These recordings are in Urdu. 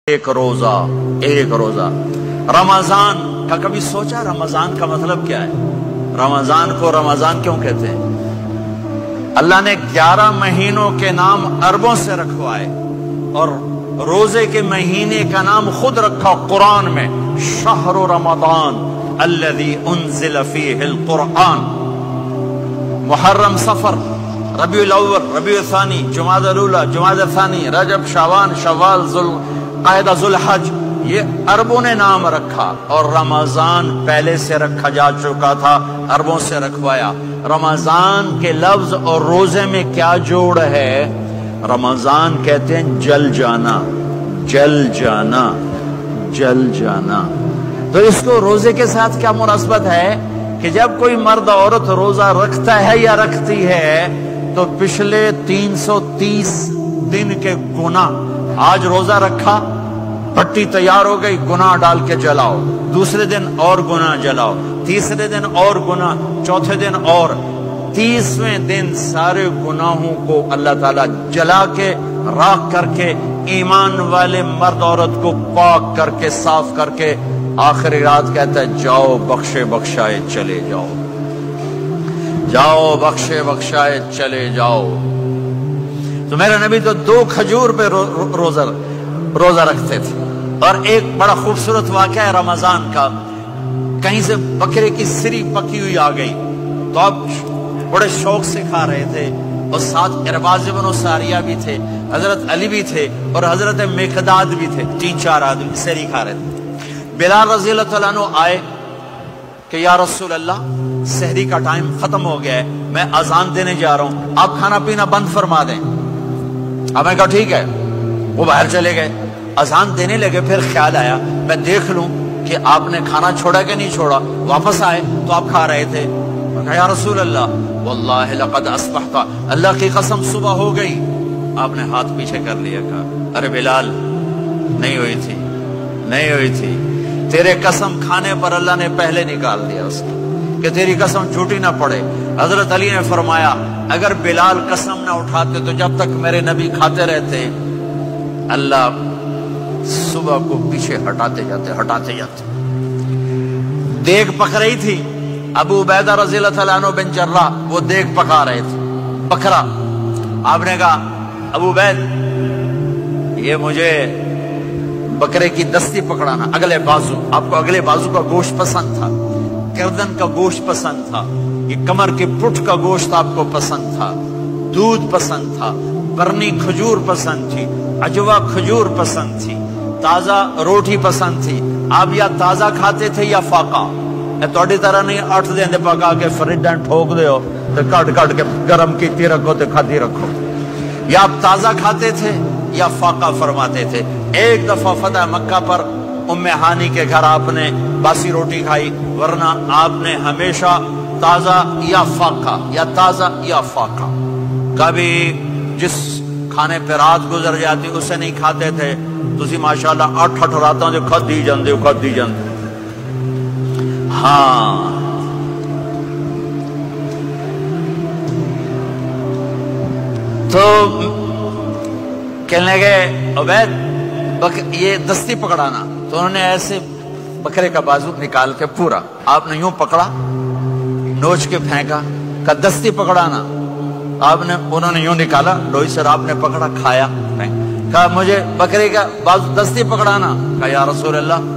ایک روزہ رمضان کا کبھی سوچا رمضان کا مطلب کیا ہے؟ رمضان کو رمضان کیوں کہتے ہیں؟ اللہ نے 11 مہینوں کے نام عربوں سے رکھوائے اور روزے کے مہینے کا نام خود رکھا قرآن میں، شہر رمضان الذی انزل فیہ القرآن۔ محرم، صفر، ربیع الاول، ربیع الثانی، جمادی الاولی، جمادی الثانی، رجب، شعبان، شوال، ذوالقعدہ، ذوالحج، یہ عربوں نے نام رکھا اور رمضان پہلے سے رکھا جا چکا تھا، عربوں سے رکھوایا۔ رمضان کے لفظ اور روزے میں کیا جوڑ ہے؟ رمضان کہتے ہیں جل جانا، جل جانا، جل جانا۔ تو اس کو روزے کے ساتھ کیا مناسبت ہے کہ جب کوئی مرد عورت روزہ رکھتا ہے یا رکھتی ہے تو پچھلے 330 دن کے گناہ، آج روزہ رکھا، پٹی تیار ہو گئی، گناہ ڈال کے جلاؤ، دوسرے دن اور گناہ جلاؤ، تیسرے دن اور گناہ، چوتھے دن اور، 30ویں دن سارے گناہوں کو اللہ تعالیٰ جلا کے، راکھ کر کے، ایمان والے مرد عورت کو پاک کر کے، صاف کر کے، آخری رات کہتا ہے جاؤ بخشے بخشائے چلے جاؤ، جاؤ بخشے بخشائے چلے جاؤ۔ تو میرے نبی تو 2 کھجور پہ روزہ رکھتے تھے۔ اور ایک بڑا خوبصورت واقعہ ہے رمضان کا، کہیں سے بکرے کی سری پکی ہوئی آ گئی تو اب بڑے شوق سے کھا رہے تھے، اور ساتھ ارباز بن ساریہ بھی تھے، حضرت علی بھی تھے اور حضرت مقداد بھی تھے، 3-4 آدمی سری کھا رہے تھے۔ بلال رضی اللہ تعالیٰ عنہ آئے کہ یا رسول اللہ سحری کا ٹائم ختم ہو گیا ہے، میں اذان دینے جا رہا ہوں، آپ کھانا پینا بند فرما دیں۔ اب میں کہا ٹھیک ہے، وہ باہر چلے گئے، اذان دینے لگے، پھر خیال آیا میں دیکھ لوں کہ آپ نے کھانا چھوڑا کہ نہیں چھوڑا، واپس آئے تو آپ کھا رہے تھے۔ میں کہا یا رسول اللہ واللہ لقد اصبحت، اللہ کی قسم صبح ہو گئی۔ آپ نے ہاتھ پیچھے کر لیا، کہا ارے بلال نہیں ہوئی تھی، نہیں ہوئی تھی، تیرے قسم کھانے پر اللہ نے پہلے نکال دیا اس کو کہ تیری قسم جھوٹی نہ پڑے۔ حضرت علی نے فرمایا اگر بلال قسم نہ اٹھاتے تو جب تک میرے نبی کھاتے رہتے اللہ صبح کو پیچھے ہٹاتے جاتے۔ دیگ پک رہی تھی، ابو عبیدہ رضی اللہ تعالیٰ عنہ بن جراح وہ دیگ پکا رہے تھے، بکرا۔ آپ نے کہا ابو عبید یہ مجھے بکرے کی دستی پکڑانا، اگلے بازو، آپ کو اگلے بازو کا گوشت پسند تھا، گردن کا گوشت پسند تھا، یہ کمر کے پٹھ کا گوشت آپ کو پسند تھا، دودھ پسند تھا، برنی کھجور پسند تھی، عجوا کھجور پسند تھی، تازہ روٹی پسند تھی۔ آپ یا تازہ کھاتے تھے یا فاقہ، توڑی طرح نہیں 8 دن پکا کے فریج ٹھوک دے ہو تو کٹ کے گرم کیتی رکھو تو کھاتی رکھو، یا آپ تازہ کھاتے تھے یا فاقہ فرماتے تھے۔ ایک دفعہ فتح مکہ پر ام ہانی کے گھر آپ نے باسی روٹی کھائی، ورنہ آپ نے ہمیشہ تازہ یا فاقہ، یا تازہ یا فاقہ، کبھی جس کھانے پہ رات گزر جاتی اسے نہیں کھاتے تھے۔ تسی ماشاءاللہ 8 راتوں سے کھدی جاندے ہو۔ ہاں تو کہنے لگے عبید یہ دستی پکڑانا، تو انہوں نے ایسے بکرے کا بازو نکال کے پورا آپ نے یوں پکڑا، نوچ کے پھینکا، کہ دستی پکڑانا، انہوں نے یوں نکالا لوئی سے، آپ نے پکڑا، کھایا، کہا مجھے بکرے کا بازو دستی پکڑانا۔ کہا یا رسول اللہ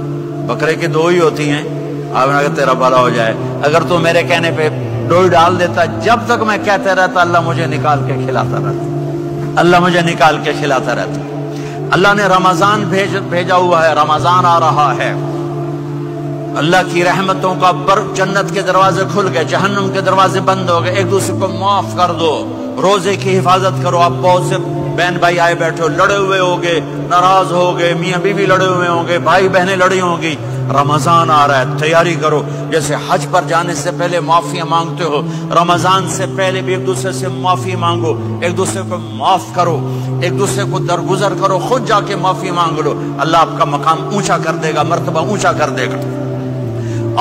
بکرے کی 2 ہی ہوتی ہیں۔ آپ نے کہا تیرا بھلا ہو جائے، اگر تو میرے کہنے پہ ڈوئی ڈال دیتا، جب تک میں کہتے رہتا اللہ مجھے نکال کے کھلاتا رہتا، اللہ مجھے نکال کے کھلاتا رہتا۔ اللہ نے رمضان بھیجا ہوا ہے، رمضان آ رہا ہے، اللہ کی رحمتوں کا جنت کے دروازے کھل گئے، جہنم کے دروازے بند ہو گئے، ایک دوسرے کو معاف کر دو، روزے کی حفاظت کرو۔ آپ بہت سے بہن بھائی آئے بیٹھے ہو، لڑے ہوئے ہوگے، ناراض ہوگے، میاں بیوی لڑے ہوئے ہوں گے، بھائی بہنیں لڑی ہوں گی، رمضان آ رہا ہے، تیاری کرو۔ جیسے حج پر جانے سے پہلے معافیاں مانگتے ہو، رمضان سے پہلے بھی ایک دوسرے سے معافی مانگو، ایک دوسرے کو معاف کرو، ایک دوسرے کو درگزر کرو، خود جا کے معافی مانگ لو، اللہ آپ کا مقام اونچا کر دے گا، مرتبہ اونچا کر دے گا۔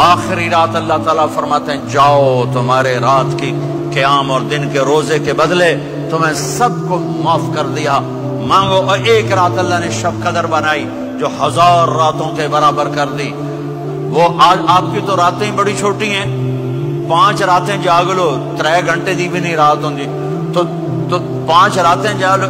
آخری رات اللہ تعالیٰ فرماتے ہیں جاؤ تمہارے رات کی قیام اور دن کے روزے کے بدلے تمہیں سب کو معاف کر دیا، مانگو۔ اور ایک رات اللہ نے شب قدر بنائی جو 1000 راتوں کے برابر کر دی. وہ آج آپ کی تو راتیں بڑی چھوٹی ہیں, 5 راتیں جاگ لو 3 گھنٹے دی بھی نہیں رات ہوندی, تو 5 راتیں جاگ لو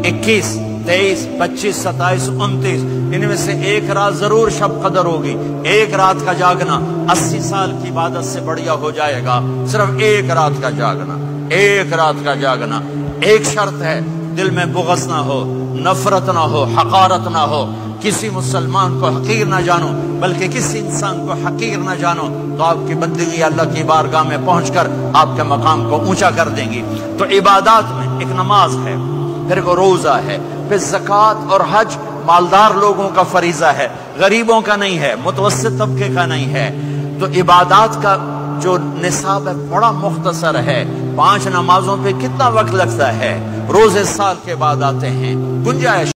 21 23 25 27 29, ان میں سے ایک رات ضرور شب قدر ہوگی. ایک رات کا جاگنا 80 سال کی عبادت سے بڑھیا ہو جائے گا. صرف ایک رات کا جاگنا, ایک رات کا جاگنا. ایک شرط ہے, دل میں بغض نہ ہو, نفرت نہ ہو, حقارت نہ ہو. کسی مسلمان کو حقیر نہ جانو, بلکہ کسی انسان کو حقیر نہ جانو, تو آپ کی بندگی اللہ کی بارگاہ میں پہنچ کر آپ کے مقام کو اونچا کر دیں گی. تو عبادات میں ایک نماز ہے, پھر ایک روزہ ہے, پھر زکوٰۃ اور حج مالدار لوگوں کا فریضہ ہے, غریبوں کا نہیں ہے, متوسط طبقے کا نہیں ہے. تو عبادات کا جو نصاب ہے بڑا مختصر ہے. 5 نمازوں پہ کتنا وقت لگتا ہے, روزے سال کے بعد آتے ہیں, گنجائش